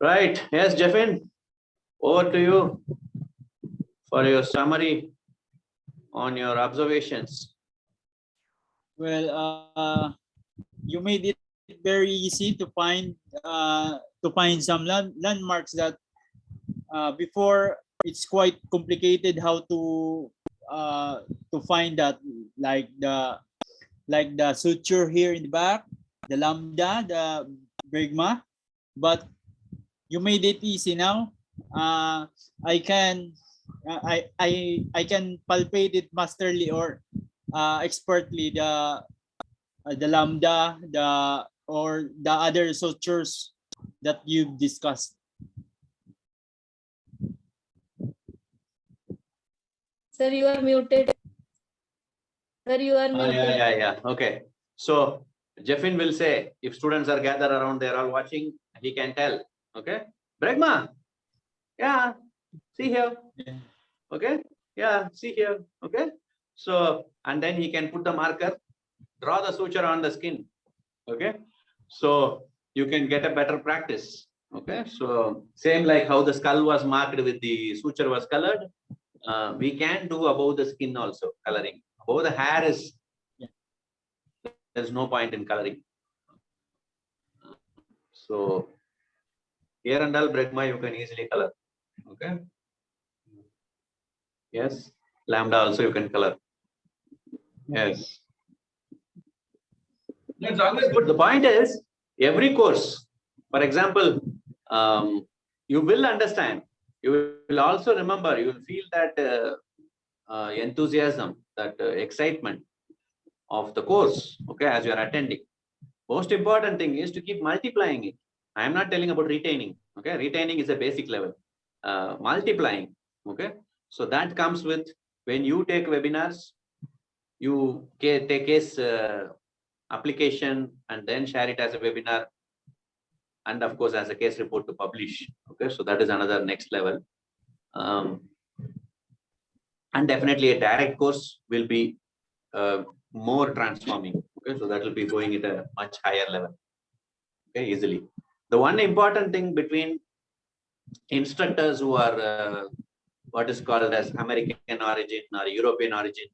Right. Yes, Jeffin, over to you for your summary on your observations. Well, you made it very easy to find some landmarks that before it's quite complicated how to find that, like the suture here in the back, the lambda, the bregma, but you made it easy now. I can I can palpate it masterly or expertly, the lambda, or the other sutures that you've discussed. Sir, you are muted. Sir, you are muted. Yeah. Okay. So Jeffin will say, if students are gathered around, they're all watching, he can tell. Okay. Bregma. Yeah. See here. Okay. Yeah. See here. Okay. So, and then he can put the marker, draw the suture on the skin. Okay. So you can get a better practice. Okay. So same like how the skull was marked with the suture was colored. We can do above the skin also coloring. Above the hair is, there's no point in coloring. So here and all bregma you can easily color. Okay. Yes. Lambda also you can color. Yes. It's always good. The point is, every course, for example, you will understand. You will also remember. You will feel that enthusiasm, that excitement of the course. Okay, as you are attending. Most important thing is to keep multiplying it. I am not telling about retaining. Okay, retaining is a basic level. Multiplying. Okay, so that comes with when you take webinars, you take case application and then share it as a webinar, and of course as a case report to publish. Okay, so that is another next level. And definitely a direct course will be more transforming. Okay, so that will be going at a much higher level. Okay, easily. The one important thing between instructors who are what is called as American origin or European origin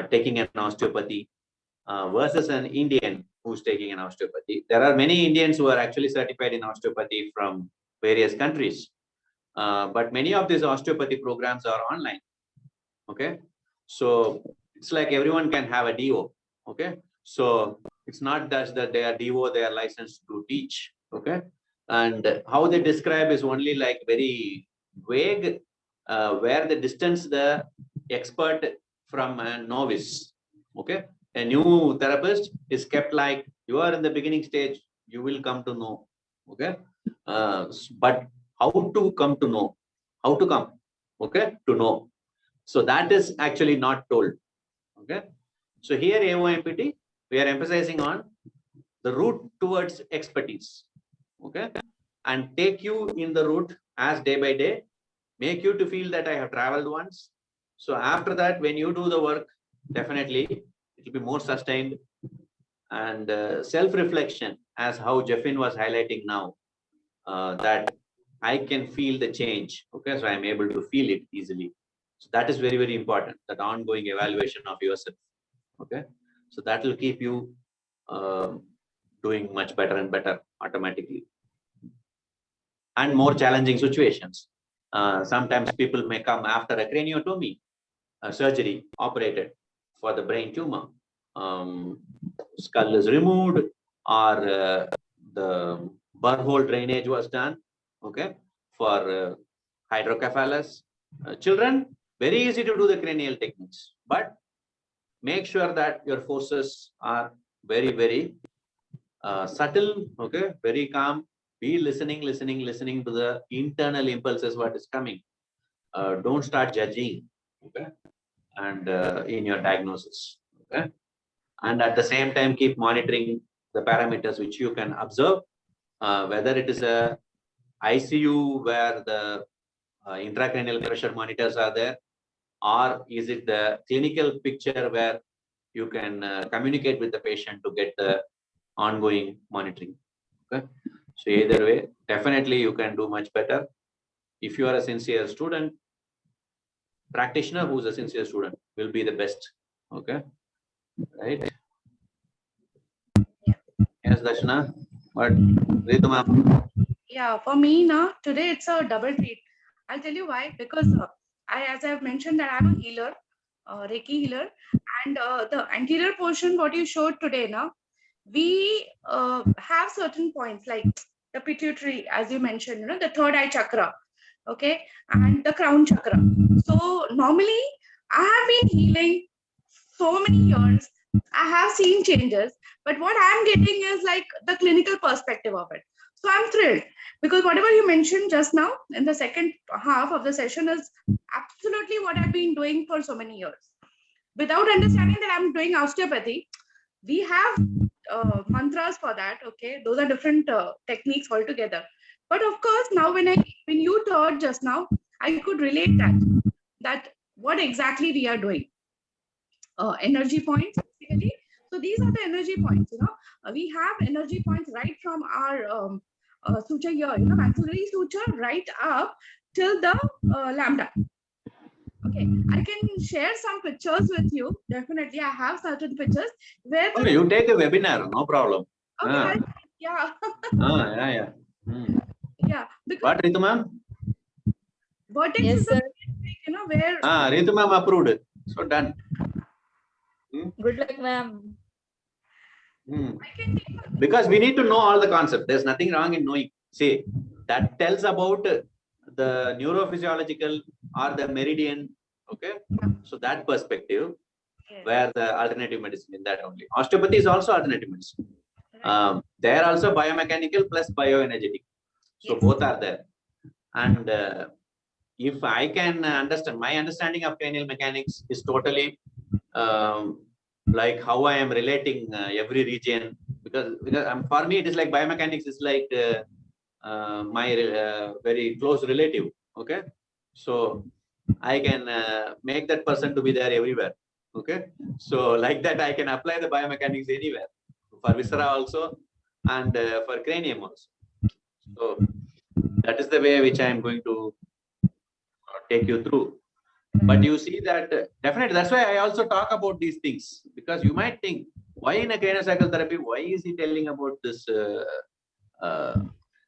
taking an osteopathy versus an Indian who's taking an osteopathy. There are many Indians who are actually certified in osteopathy from various countries. But many of these osteopathy programs are online. Okay. So it's like everyone can have a DO. Okay. So it's not just that they are DO, they are licensed to teach. Okay. And how they describe is only like very vague, where the distance the expert from a novice. Okay. A new therapist is kept like you are in the beginning stage, you will come to know. Okay. But how to come to know? How to come? Okay. To know. So that is actually not told. Okay. So here AOMPT, we are emphasizing on the route towards expertise. Okay. And take you in the route as day by day, make you to feel that I have traveled once. So after that, when you do the work, definitely it will be more sustained. And self-reflection, as how Jeffin was highlighting now, that I can feel the change. Okay. So I'm able to feel it easily. So that is very, very important, that ongoing evaluation of yourself. Okay. So that will keep you doing much better and better automatically. And more challenging situations. Sometimes people may come after a craniotomy, surgery operated for the brain tumor. Skull is removed, or the burr hole drainage was done. Okay. For hydrocephalus. Children, very easy to do the cranial techniques, but make sure that your forces are very, very subtle. Okay. Very calm. Be listening to the internal impulses, what is coming. Don't start judging. Okay. And in your diagnosis. Okay. And at the same time, keep monitoring the parameters which you can observe, whether it is a ICU where the intracranial pressure monitors are there, or is it the clinical picture where you can communicate with the patient to get the ongoing monitoring. Okay. So either way, definitely you can do much better. If you are a sincere student, practitioner who's a sincere student will be the best. Okay. Right. Yes, Darshana. What? Ritu ma'am. Yeah, for me now today it's a double treat. I'll tell you why. Because as I've mentioned that I'm a healer, Reiki healer, and the anterior portion what you showed today now, we have certain points like the pituitary, as you mentioned, the third eye chakra, okay, and the crown chakra. So normally I have been healing so many years. I have seen changes, but what I'm getting is like the clinical perspective of it. So I'm thrilled because whatever you mentioned just now in the second half of the session is absolutely what I've been doing for so many years. Without understanding that I'm doing osteopathy, we have mantras for that. Okay, those are different techniques altogether. But of course, now when you taught just now, I could relate that what exactly we are doing. Energy points basically. So these are the energy points. We have energy points right from our suture here, maxillary suture, right up till the lambda. Okay, I can share some pictures with you. Definitely, I have certain pictures where Oh, you take a webinar, no problem. okay, yeah, Yeah. yeah. Because What, Ritu ma'am? vertex Yes, is the sir. where Ritu ma'am approved. So done. Good luck, ma'am. I can take Because we need to know all the concept. There's nothing wrong in knowing. See, that tells about the neurophysiological or the meridian. Okay. So that perspective, where the alternative medicine in that only. Osteopathy is also alternative medicine. They are also biomechanical plus bioenergetic. So Yes. both are there. And if I can understand, my understanding of cranial mechanics is totally like how I am relating every region, because for me it is like biomechanics is like my very close relative. Okay, so I can make that person to be there everywhere. Okay, so like that I can apply the biomechanics anywhere for viscera also and for cranium also. So that is the way which I am going to take you through. But you see that definitely that's why I also talk about these things, because you might think, why in a craniosacral therapy, why is he telling about this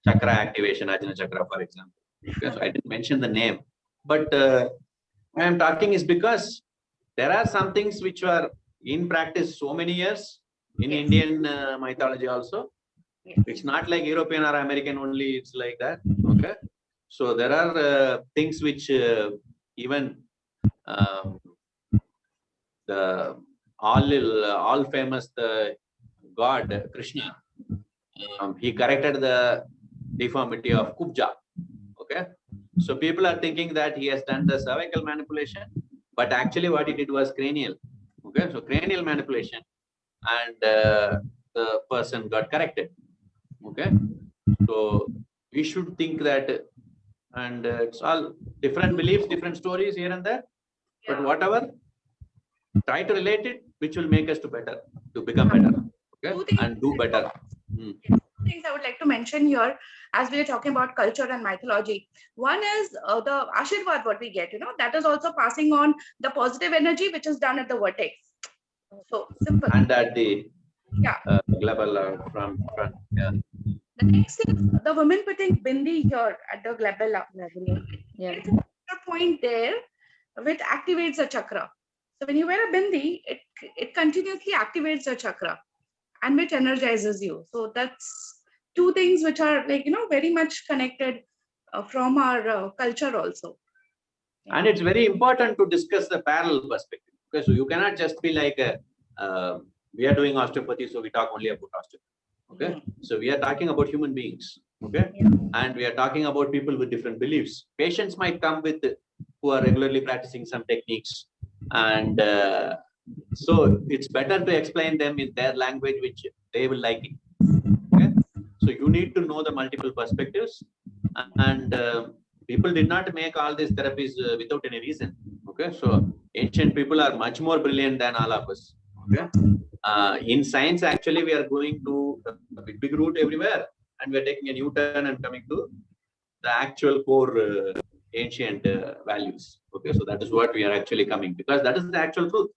chakra activation, Ajna chakra, for example? Because I didn't mention the name, but why I'm talking is because there are some things which were in practice so many years in Yes. Indian mythology also. Yes. It's not like European or American only, it's like that. Okay, so there are things which even the all famous god Krishna, he corrected the deformity of Kubja. Okay, so people are thinking that he has done the cervical manipulation, but actually what he did was cranial. Okay, so cranial manipulation, and the person got corrected. Okay, so we should think that, and it's all different beliefs, different stories here and there, but whatever, try to relate it, which will make us to become better, okay, and do better. Two things I would like to mention here as we are talking about culture and mythology. One is the Ashirvad, what we get, that is also passing on the positive energy which is done at the vertex. So simple. And at the Yeah. glabella from front. Yeah. The next is the women putting bindi here at the glabella. Yeah. It's a point there which activates the chakra. So when you wear a bindi, it continuously activates the chakra and which energizes you. So that's two things which are like, very much connected from our culture also. And it's very important to discuss the parallel perspective, because so you cannot just be like, we are doing osteopathy, so we talk only about osteopathy. Okay, so we are talking about human beings. Okay, and we are talking about people with different beliefs. Patients might come with who are regularly practicing some techniques, and so it's better to explain them in their language, which they will like it. Okay, so you need to know the multiple perspectives, and people did not make all these therapies without any reason. Okay, so ancient people are much more brilliant than all of us. Okay, In science, actually, we are going to a big route everywhere, and we are taking a new turn and coming to the actual core ancient values. Okay, so that is what we are actually coming, because that is the actual truth,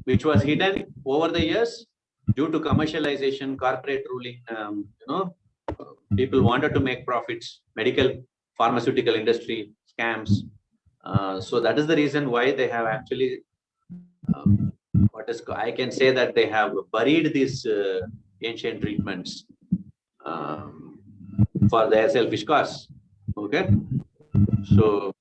which was hidden over the years due to commercialization, corporate ruling. People wanted to make profits, medical, pharmaceutical industry, scams. So that is the reason why they have actually, I can say that they have buried these ancient treatments for their selfish cause. Okay, so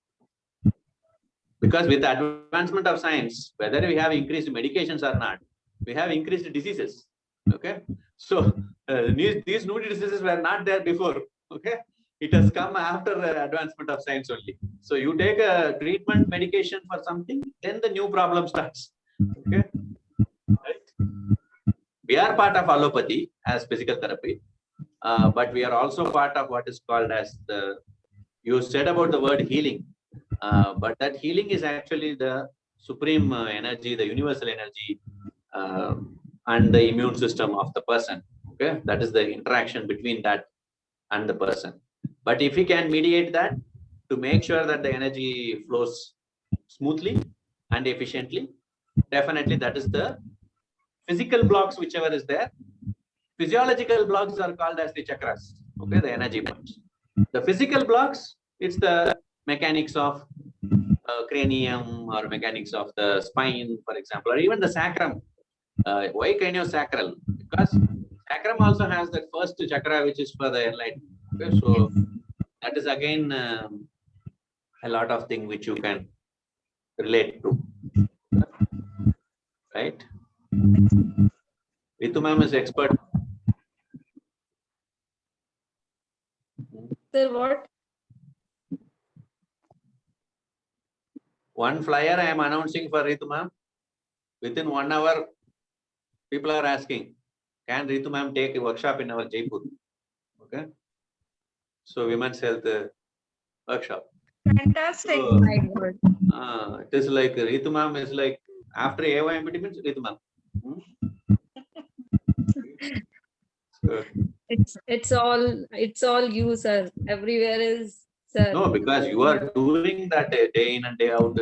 because with the advancement of science, whether we have increased medications or not, we have increased diseases. Okay, so these new diseases were not there before. Okay, it has come after the advancement of science only. So you take a treatment medication for something, then the new problem starts. Okay, right? We are part of allopathy as physical therapy, but we are also part of what is called as the, you said about the word healing, but that healing is actually the supreme energy, the universal energy, and the immune system of the person. Okay, that is the interaction between that and the person. But if we can mediate that to make sure that the energy flows smoothly and efficiently, definitely that is the physical blocks, whichever is there. Physiological blocks are called as the chakras. Okay, the energy points. The physical blocks, it's the mechanics of cranium or mechanics of the spine, for example, or even the sacrum. Why craniosacral? Because sacrum also has that first chakra, which is for the enlightenment. Okay, so that is again a lot of things which you can relate to, right? Ritu ma'am is expert. Sir, what? One flyer I am announcing for Ritu ma'am. Within 1 hour, people are asking, can Ritu ma'am take a workshop in our Jaipur? Okay. So women's health workshop. Fantastic. So, My God. it is like Ritu ma'am is like after AYMPT means Ritu ma'am. So, It's all you, sir. Everywhere is sir. no, because you are doing that day in and day out.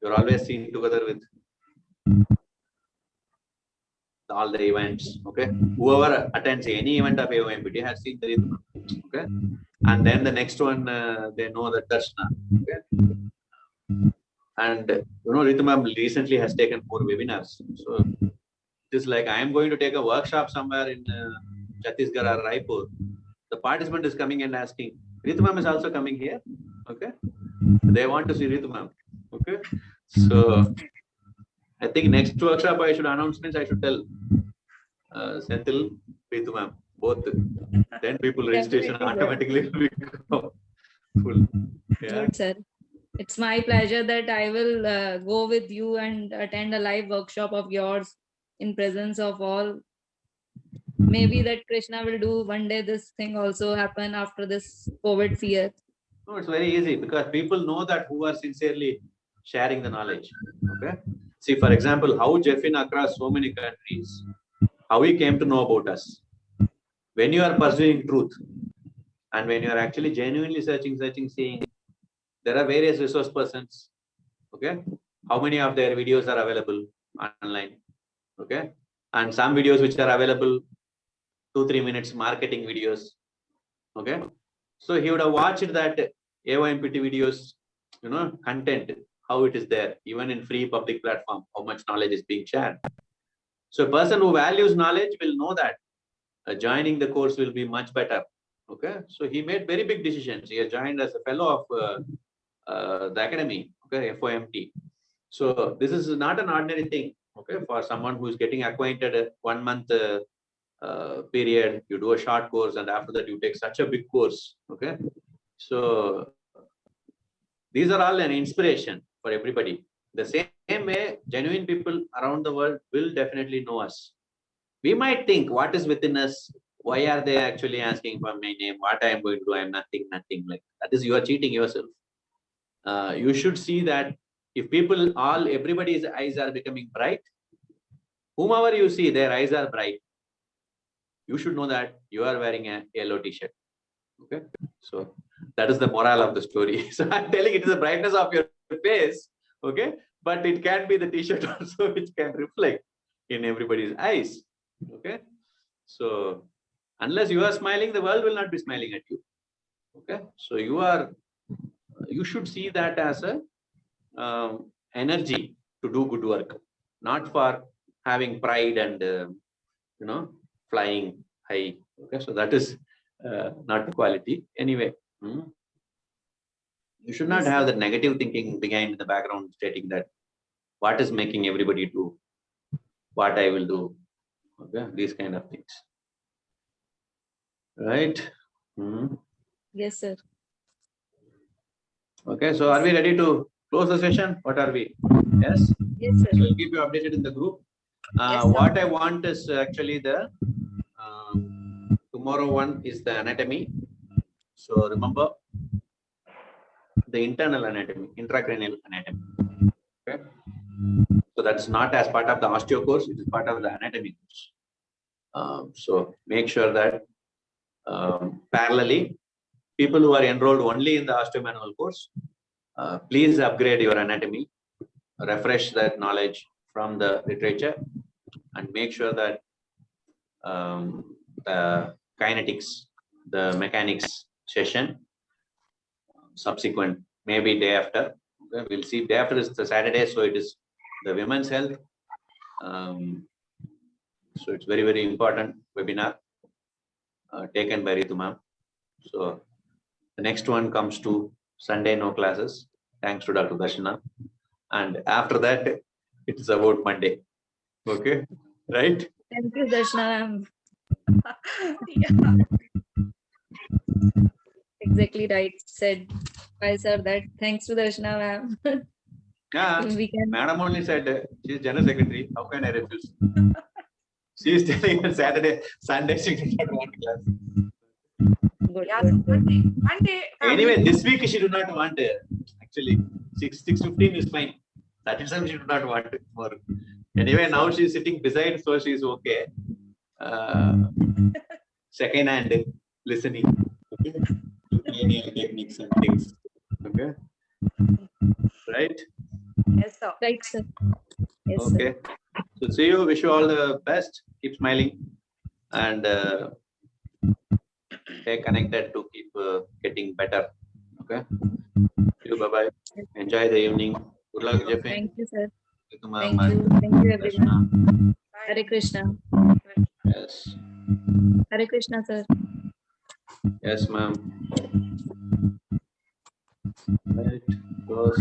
You're always seen together with all the events. Okay, whoever attends any event of AOMPT has seen the Ritu ma'am. Okay, and then the next one they know the Darshana. Okay, and Ritu ma'am recently has taken 4 webinars. So it is like I am going to take a workshop somewhere in Chhattisgarh or Raipur. The participant is coming and asking, Ritu ma'am is also coming here. Okay, they want to see Ritu ma'am. Okay, so I think next workshop I should announcements. I should tell Senthil, Ritu ma'am, both. Then people registration automatically will become full. Yeah. Good, sir. It's my pleasure that I will go with you and attend a live workshop of yours in presence of all. Maybe that Krishna will do one day this thing also happen after this COVID fear. No, it's very easy because people know that who are sincerely sharing the knowledge. Okay. See, for example, how Jeffin across so many countries, how he came to know about us. When you are pursuing truth and when you are actually genuinely searching, seeing, there are various resource persons. Okay. How many of their videos are available online? Okay. And some videos which are available 2-3 minutes marketing videos. Okay. So he would have watched that AOMPT videos, content, how it is there, even in free public platform, how much knowledge is being shared. So a person who values knowledge will know that joining the course will be much better. Okay. So he made very big decisions. He has joined as a fellow of the academy. Okay. FOMT. So this is not an ordinary thing. Okay. For someone who is getting acquainted 1 month period, you do a short course and after that you take such a big course. Okay. So these are all an inspiration for everybody. The same way, genuine people around the world will definitely know us. We might think what is within us. Why are they actually asking for my name? What I am going to do? I am nothing like that. Is you are cheating yourself. You should see that if everybody's eyes are becoming bright, whomever you see, their eyes are bright. You should know that you are wearing a yellow t-shirt. Okay, so that is the moral of the story. So I'm telling it is the brightness of your face. Okay, but it can be the t-shirt also which can reflect in everybody's eyes. Okay, so unless you are smiling, the world will not be smiling at you. Okay, so you should see that as a energy to do good work, not for having pride and flying high. Okay, so that is not the quality anyway. You should not Yes, have sir. the negative thinking behind in the background stating that what is making everybody do what I will do. Okay, these kind of things. Right? Yes, sir. Okay, so are we ready to close the session? What are we? Yes. Yes, sir. So I'll keep you updated in the group. Yes, sir. What I want is actually the tomorrow one is the anatomy. So remember the internal anatomy, intracranial anatomy. Okay. So that's not as part of the osteo course, it is part of the anatomy course. So make sure that parallelly, people who are enrolled only in the osteo-manual course, please upgrade your anatomy, refresh that knowledge from the literature, and make sure that the kinetics, the mechanics session, subsequent, maybe day after. Okay, we'll see. Day after is the Saturday, so it is the women's health. So it's very, very important webinar taken by Ritu ma'am. So the next one comes to Sunday, no classes, thanks to Dr. Darshana. And after that, it is about Monday. Okay, right? Thank you, Darshana. Yeah. Exactly right. Said by sir that thanks to Darshana ma'am. Yeah, We can. madam only said she is general secretary. How can I refuse? She is telling on Saturday, Sunday she did not want class. Good, Yeah, good, good. Monday, Anyway, this week she do not want actually 6:15 is fine. That itself she do not want more. Anyway, now she is sitting beside, so she is okay. Second hand listening. Okay. To cranial techniques and things. Okay. Right? yes, sir. Right, sir. Yes, sir. Okay. So see you. Wish you all the best. Keep smiling and stay connected to keep getting better. Okay. See you. Bye bye. Enjoy the evening. Good luck, Jeffrey. Thank you, sir. Thank Thank you. Thank you, everyone. Hare Krishna. Yes. Hare Krishna, sir. Yes, ma'am. Right. Close.